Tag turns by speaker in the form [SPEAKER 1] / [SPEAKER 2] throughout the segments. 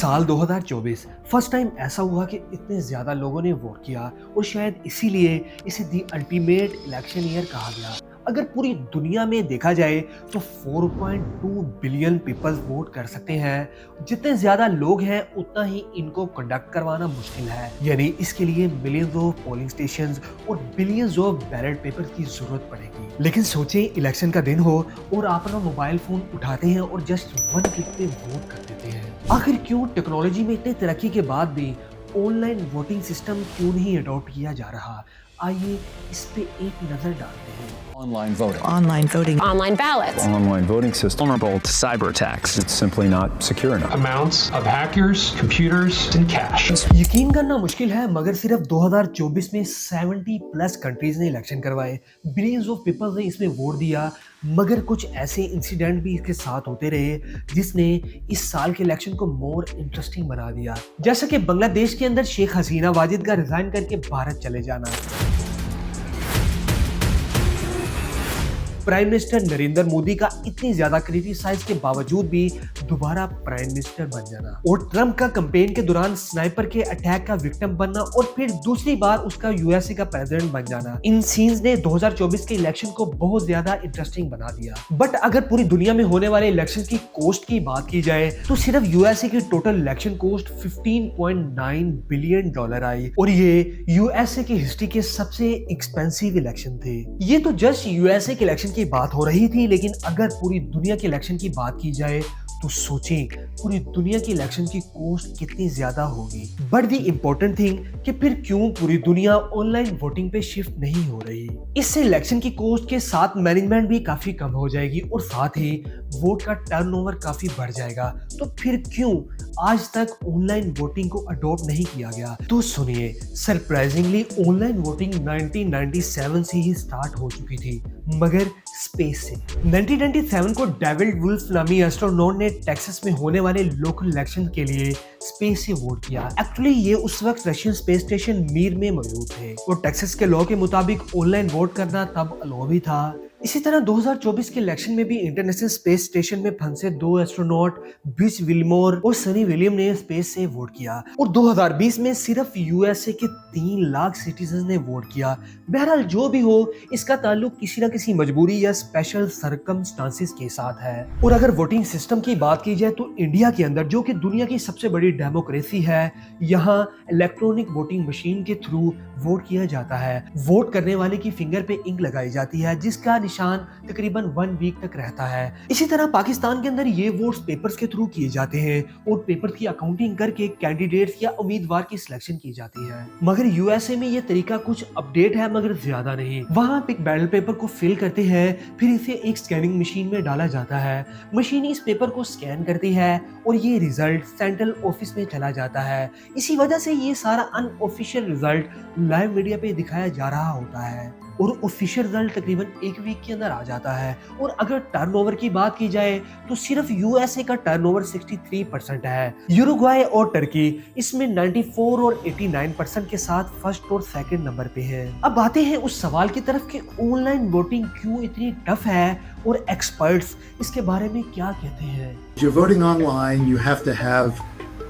[SPEAKER 1] साल 2024 first time ऐसा हुआ कि इतने ज़्यादा लोगों ने वोट किया और शायद इसीलिए इसे दी अल्टीमेट इलेक्शन ईयर कहा गया। अगर पूरी दुनिया में देखा जाए तो 4.2 बिलियन पीपल वोट कर सकते हैं। जितने ज़्यादा लोग हैं उतना ही इनको कंडक्ट करवाना मुश्किल है, यानी इसके लिए मिलियंस ऑफ पोलिंग स्टेशंस और बिलियंस ऑफ बैलेट पेपर की जरूरत पड़ेगी। लेकिन सोचें इलेक्शन का दिन हो और आप अपना मोबाइल फोन उठाते हैं और जस्ट वन क्लिक पे वोट कर देते हैं। आखिर क्यों टेक्नोलॉजी में इतनी तरक्की के बाद भी ऑनलाइन वोटिंग सिस्टम क्यों नहीं अडॉप्ट किया जा रहा? आइए इस पे एक नजर डालते हैं।
[SPEAKER 2] Online voting.
[SPEAKER 3] Online voting.
[SPEAKER 4] Online ballots.
[SPEAKER 2] Online voting system.
[SPEAKER 5] Vulnerable to cyber attacks.
[SPEAKER 2] It's simply not secure enough.
[SPEAKER 6] Amounts of hackers, computers, and cash.
[SPEAKER 1] यकीन करना मुश्किल है मगर सिर्फ 2024 में 70 प्लस कंट्रीज ने इलेक्शन करवाए, बिलियंस ऑफ पीपल ने इसमें वोट दिया। मगर कुछ ऐसे इंसिडेंट भी इसके साथ होते रहे जिसने इस साल के इलेक्शन को मोर इंटरेस्टिंग बना दिया, जैसा कि बांग्लादेश के अंदर शेख हसीना वाजिद का रिजाइन करके भारत चले जाना, प्राइम मिनिस्टर नरेंद्र मोदी का इतनी ज्यादा क्रिटिसाइज के बावजूद भी दोबारा प्राइम मिनिस्टर बन जाना, और ट्रंप का कैंपेन के दौरान स्नाइपर के अटैक का विक्टिम बनना और फिर दूसरी बार उसका यूएसए का प्रेसिडेंट बन जाना। इन सीन्स ने 2024 के इलेक्शन को बहुत ज्यादा इंटरेस्टिंग बना दिया। बट अगर पूरी दुनिया में होने वाले इलेक्शन की कॉस्ट की बात की जाए तो सिर्फ यूएसए की total election cost 15.9 billion dollar I, और ये यूएसए की हिस्ट्री के सबसे एक्सपेंसिव इलेक्शन थे। ये तो जस्ट यूएसए के इलेक्शन की बात हो रही थी, लेकिन अगर पूरी दुनिया के इलेक्शन की बात की जाए तो सोचें पूरी दुनिया की इलेक्शन की कॉस्ट कितनी ज्यादा होगी। बट द इम्पोर्टेंट थिंग कि फिर क्यों पूरी दुनिया ऑनलाइन वोटिंग पे शिफ्ट नहीं हो रही। इससे इलेक्शन की कॉस्ट के साथ मैनेजमेंट भी काफी कम हो जाएगी और साथ ही वोट का टर्नओवर काफी बढ़ जाएगा। तो फिर क्यों आज तक ऑनलाइन वोटिंग को अडॉप्ट नहीं किया गया? तो सुनिए, सरप्राइजिंगली ऑनलाइन वोटिंग 1997 से ही स्टार्ट हो चुकी थी, मगर स्पेस से। 1997 को डेविड वुल्फ नामी एस्ट्रोनॉट ने टेक्सास में होने वाले लोकल इलेक्शन के लिए स्पेस से वोट किया। एक्चुअली ये उस वक्त रशियन स्पेस स्टेशन मीर में मौजूद थे और टेक्सास के लॉ के मुताबिक ऑनलाइन वोट करना तब अलाउ भी था। इसी तरह 2024 के इलेक्शन में भी इंटरनेशनल स्पेस स्टेशन में फंसे 2 एस्ट्रोनॉट बिच विल्मोर और सनी विलियम ने स्पेस से वोट किया, और 2020 में सिर्फ यूएसए के 3 लाख सिटीजन ने वोट किया। बहरहाल जो भी हो, इसका ताल्लुक किसी न किसी मजबूरी या स्पेशल सर्कमस्टांसेस के साथ है। और अगर वोटिंग सिस्टम की बात की जाए तो इंडिया के अंदर, जो कि दुनिया की सबसे बड़ी डेमोक्रेसी है, यहाँ इलेक्ट्रॉनिक वोटिंग मशीन के थ्रू वोट किया जाता है। वोट करने वाले की फिंगर पे इंक लगाई जाती है जिसका निशान तकरीबन 1 वीक तक रहता है। इसी तरह पाकिस्तान के अंदर ये वोट्स पेपर्स के थ्रू किए जाते हैं और पेपर की अकाउंटिंग करके कैंडिडेट्स या उम्मीदवार की सिलेक्शन की जाती है। मगर यूएसए में ये तरीका कुछ अपडेट है मगर ज्यादा नहीं। वहाँ आप एक बैलेट पेपर को फिल करते हैं, फिर इसे एक स्कैनिंग मशीन में डाला जाता है। मशीन इस पेपर को स्कैन करती है और ये रिजल्ट सेंट्रल ऑफिस में चला जाता है। इसी वजह से ये सारा अनऑफिशियल रिजल्ट लाइव मीडिया पे दिखाया जा रहा होता है और ऑफिशियल रिजल्ट तकरीबन 1 वीक के अंदर आ जाता है। और अगर टर्नओवर की बात की जाए तो सिर्फ यूएसए का टर्नओवर 63% है। यूरुग्वाई और टर्की इसमें 94 और 89% के साथ फर्स्ट और सेकंड नंबर पे है। अब आते हैं उस सवाल की तरफ कि ऑनलाइन वोटिंग क्यों इतनी टफ है और एक्सपर्ट्स इसके बारे में क्या कहते हैं।
[SPEAKER 7] You're voting online, you have to have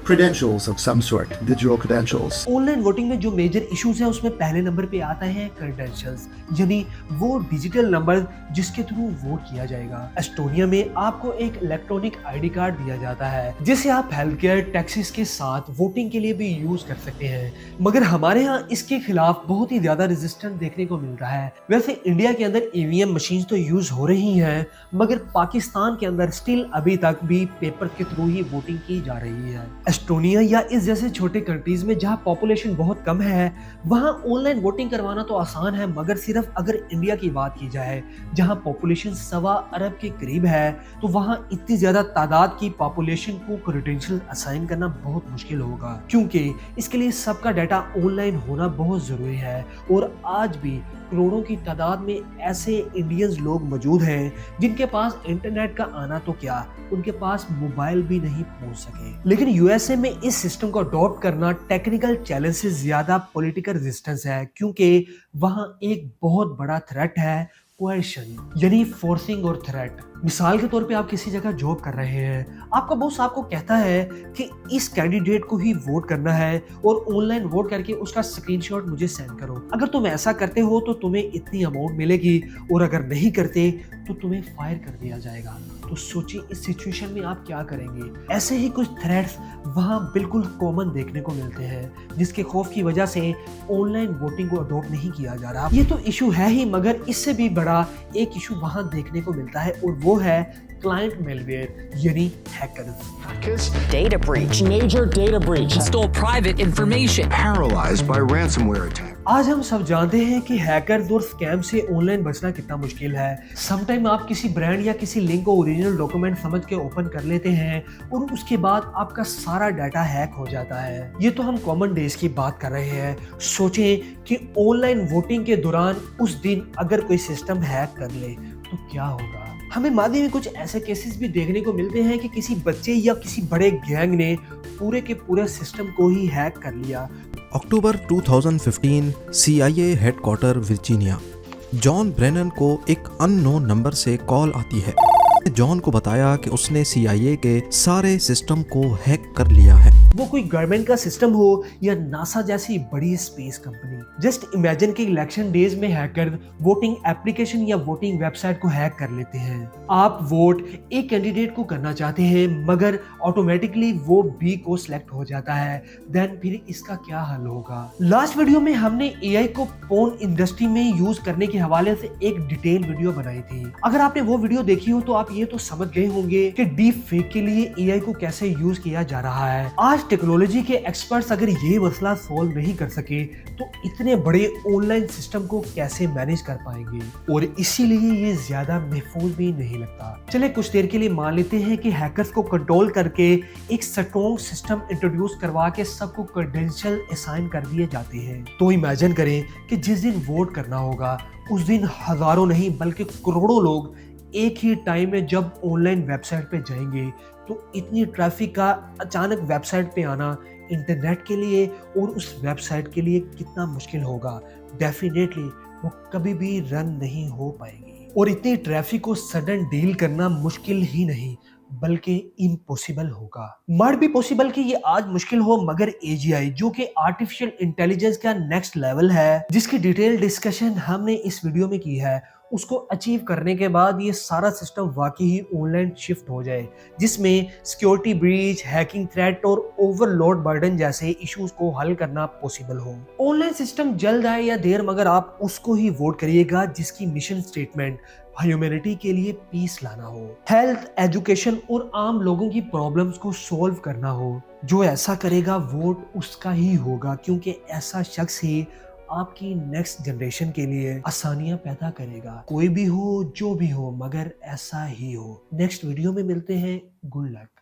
[SPEAKER 7] credentials of some sort, digital credentials.
[SPEAKER 1] Online voting में जो मेजर इश्यूज है उसमें पहले नंबर पे आता है क्रेडेंशियल्स, यानी वो डिजिटल नंबर जिसके थ्रू वोट किया जाएगा। एस्टोनिया में आपको एक इलेक्ट्रॉनिक आईडी कार्ड दिया जाता है जिसे आप हेल्थ केयर टैक्सेस के साथ वोटिंग के लिए भी यूज कर सकते हैं, मगर हमारे यहाँ इसके खिलाफ बहुत ही ज्यादा रेजिस्टेंस देखने को मिल रहा है। वैसे इंडिया के अंदर ईवीएम मशीन तो यूज हो रही हैं, मगर पाकिस्तान के अंदर स्टिल अभी तक भी पेपर के थ्रू ही वोटिंग की जा रही है। एस्टोनिया या इस जैसे छोटे कंट्रीज में जहां पॉपुलेशन बहुत कम है वहां ऑनलाइन वोटिंग करवाना तो आसान है, मगर सिर्फ अगर इंडिया की बात की जाए जहां पॉपुलेशन 1.25 अरब के करीब है तो वहां इतनी ज्यादा तादाद की पॉपुलेशन को क्रेडेंशियल असाइन करना बहुत मुश्किल होगा, क्योंकि इसके लिए सबका डाटा ऑनलाइन होना बहुत जरूरी है। और आज भी करोड़ों की तादाद में ऐसे इंडियंस लोग मौजूद हैं जिनके पास इंटरनेट का आना तो क्या, उनके पास मोबाइल भी नहीं पहुंच सके। लेकिन यूएसए में इस सिस्टम को अडॉप्ट करना टेक्निकल चैलेंज से ज्यादा पॉलिटिकल रेजिस्टेंस है, क्योंकि वहां एक बहुत बड़ा थ्रेट है कोएर्शन, यानी फोर्सिंग और थ्रेट। मिसाल के तौर पे आप किसी जगह जॉब कर रहे हैं, आपका बॉस आपको कहता है कि इस कैंडिडेट को ही वोट करना है और ऑनलाइन वोट करके उसका स्क्रीनशॉट मुझे सेंड करो। अगर तुम ऐसा करते हो तो तुम्हें इतनी अमाउंट मिलेगी और अगर नहीं करते तो तुम्हें फायर कर दिया जाएगा। तो सोचिए इस सिचुएशन में आप क्या करेंगे। ऐसे ही कुछ थ्रेट्स वहाँ बिल्कुल कॉमन देखने को मिलते हैं, जिसके खौफ की वजह से ऑनलाइन वोटिंग को अडॉप्ट नहीं किया जा रहा। ये तो इशू है ही, मगर इससे भी बड़ा एक इशू वहाँ देखने को मिलता है और वो है क्लाइंट मेलवेयर यानी hackers.
[SPEAKER 3] Data breach.
[SPEAKER 4] Major data breach.
[SPEAKER 3] Stole private information.
[SPEAKER 5] Paralyzed by ransomware attack.
[SPEAKER 1] आज हम सब जानते हैं कि हैकर्स और स्कैम से ऑनलाइन बचना कितना मुश्किल है। समटाइम आप किसी ब्रांड या किसी लिंक को ओरिजिनल डॉक्यूमेंट समझ के ओपन कर लेते हैं और उसके बाद आपका सारा डाटा हैक हो जाता है। ये तो हम कॉमन डेज की बात कर रहे हैं। सोचें कि ऑनलाइन वोटिंग के दौरान उस दिन अगर कोई सिस्टम हैक कर ले तो क्या होगा। हमें मादी में कुछ ऐसे केसेस भी देखने को मिलते हैं कि किसी बच्चे या किसी बड़े गैंग ने पूरे के पूरे सिस्टम को ही हैक कर लिया।
[SPEAKER 8] अक्टूबर 2015 CIA headquarter Virginia. John Brennan को एक अननोन नंबर से कॉल आती है। जॉन को बताया कि उसने CIA के सारे सिस्टम को हैक कर लिया है।
[SPEAKER 1] वो कोई गवर्नमेंट का सिस्टम हो या नासा जैसी बड़ी स्पेस कंपनी। जस्ट इमेजिन कि इलेक्शन डेज में हैकर वोटिंग एप्लीकेशन या वोटिंग वेबसाइट को हैक कर लेते हैं। आप वोट एक कैंडिडेट को करना चाहते हैं मगर ऑटोमेटिकली वो बी को सिलेक्ट हो जाता है। देन फिर इसका क्या हल होगा। लास्ट वीडियो में हमने AI को पोर्न इंडस्ट्री में यूज करने के हवाले से एक डिटेल वीडियो बनाई थी। अगर आपने वो वीडियो देखी हो तो आप ये तो समझ गए होंगे कि डीप फेक के लिए AI को कैसे यूज किया जा रहा है। आज टेक्नोलॉजी के एक्सपर्ट्स अगर ये मसला सॉल्व नहीं कर सके तो इतने बड़े ऑनलाइन सिस्टम को कैसे मैनेज कर पाएंगे, और इसीलिए ये ज्यादा महफूज भी नहीं लगता। चले कुछ देर के लिए मान लेते हैं कि हैकर्स को कंट्रोल करके एक स्ट्रॉन्ग सिस्टम इंट्रोड्यूस करवा के सबको क्रेडेंशियल असाइन कर दिए जाते हैं। तो इमेजिन करें कि जिस दिन वोट करना होगा उस दिन हजारों नहीं बल्कि करोड़ों लोग एक ही टाइम में जब ऑनलाइन वेबसाइट पे जाएंगे तो इतनी ट्रैफिक का अचानक वेबसाइट पे आना इंटरनेट के लिए और उस वेबसाइट के लिए कितना मुश्किल होगा। डेफिनेटली वो कभी भी रन नहीं हो पाएगी और इतनी ट्रैफिक को सडन डील करना मुश्किल ही नहीं बल्कि इम्पॉसिबल होगा। मर भी पॉसिबल कि ये आज मुश्किल हो, मगर AGI जो कि आर्टिफिशियल इंटेलिजेंस का नेक्स्ट लेवल है, जिसकी डिटेल डिस्कशन हमने इस वीडियो में की है, उसको अचीव करने के बाद ये सारा सिस्टम वाकई ही ऑनलाइन शिफ्ट हो जाए, जिसमें सिक्योरिटी ब्रीच, हैकिंग थ्रेट और ओवरलोड बर्डन जैसे इश्यूज को हल करना पॉसिबल हो। ऑनलाइन सिस्टम जल्द आए या देर, मगर आप उसको ही वोट करिएगा जिसकी मिशन स्टेटमेंट ह्यूमैनिटी के लिए पीस लाना हो, हेल्थ, एजुकेशन और आम लोगों की प्रॉब्लम्स को सॉल्व करना हो। जो ऐसा करेगा वोट उसका ही होगा, क्योंकि ऐसा शख्स ही आपकी नेक्स्ट जनरेशन के लिए आसानियां पैदा करेगा। कोई भी हो जो भी हो, मगर ऐसा ही हो। नेक्स्ट वीडियो में मिलते हैं। Good luck.